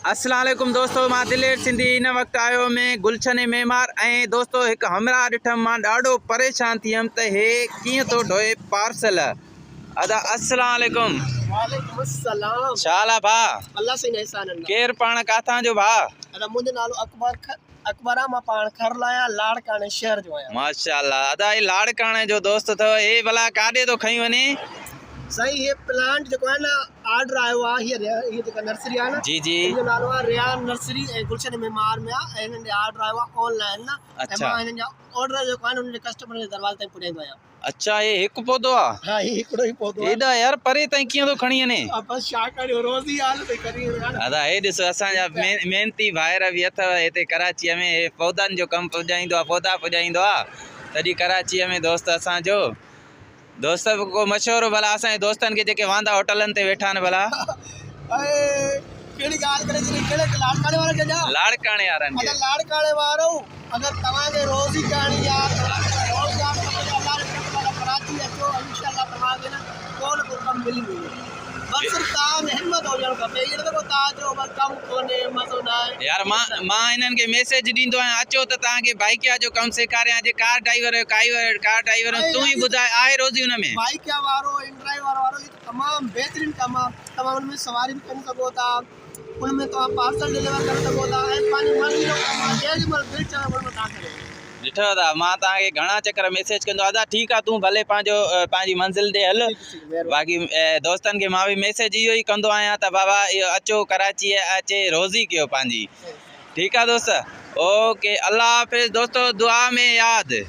अस्सलाम वालेकुम दोस्तों, मां दिलेर सिंधी इन वक्त आयो में गुलशन मेमार ऐं दोस्तों एक हमरा ॾिठम मां ॾाढो परेशान थी वियुमि त हे कीअं थो ढोए पार्सल। अदा अस्सलाम वालेकुम। वालेकुम अस्सलाम। छा हाल आहे भाउ? अल्लाह से एहसान है। केर पाण काथां जो भाउ? अदा मुंहिंजो नालो अकबरा मां पाण खरल आहियां, लाड़काणे शहर जो आहियां। माशाअल्लाह। अदा ही लाड़काणे जो दोस्त अथव, हे भला काॾे थो खई वञे? सही ये प्लांट जो है ना ऑर्डर आयो आहे ये जो नर्सरी है ना जी जी, इनजो नालो आहे रियान नर्सरी ऐं गुलशन मेमार में आहे। इन्हनि ऑर्डर आयो आहे ऑनलाइन ना। अच्छा। मां इन्हनि जा ऑर्डर जो है उन्हनि कस्टमर जे दरवाजे ताईं पुॼाईंदो आहियां। अच्छा, ये हिकु पौधो आहे? हाँ, ये हिकिड़ो ई पौधो आहे। हेॾा यार परे ताईं कीअं थो खणी वञे? बस छा करियो, रोज़ ई हाल पे करी रहिया न। अदा हे ॾिसो असांजा मेहनती भाइर बि अथव हिते कराचीअ में, हे पौधनि जो कमु पुॼाईंदो आहे, पौधा पुॼाईंदो आहे तॾहिं कराचीअ में दोस्त असांजो। दोस्त बि को मशहूरु भला असांजे दोस्तनि खे जेके वांदा होटलनि ते वेठा आहिनि भला? कहिड़ी ॻाल्हि करे कहिड़े लाड़काणे वारे खे ॾियां? लाड़काणे वारनि खे। लाड़काणे वारो अगरि तव्हांखे रोज़ी करणी आहे, कराची अचो, इंशाल्लाह तव्हांखे न को न को कमु मिली वेंदो। बस सिर्फ तव्हां में हिम्मत हुजणु खपे। इहो न तव्हां चओ बसि कमु कोन्हे, मज़ो न आहे। यार मां हिननि खे मैसेज ॾींदो आहियां, अचो त तव्हांखे बाइकिया जो कमु सेखारियां। जे कार ड्राइवर कार ड्राइवर तूं ई ॿुधाए, आहे रोज़ी हुन में? बाइकिया वारो, इन ड्राइवर वारो, इहो तमामु बहितरीनु कमु आहे। तव्हां हुन में सवारी बि करे सघो था, हुन में तव्हां पार्सल डिलीवर करे सघो था ऐं पंहिंजी मर्ज़ी जो कमु आहे। जेॾीमहिल दिलि चवे हुन में तव्हां करो। ॾिठो था, मां तव्हांखे घणा चकर मैसेज कंदो आहियां। ठीकु आहे, तूं भले पंहिंजी मंज़िल ॾे हल। बाक़ी दोस्तनि खे मां बि मैसेज इहो ई कंदो आहियां त बाबा इहो अचो कराची अचे, रोज़ी कयो पंहिंजी। ठीकु आहे दोस्त, ओके, अल्लाह हाफ़िज़ दोस्तो, दुआ में यादि।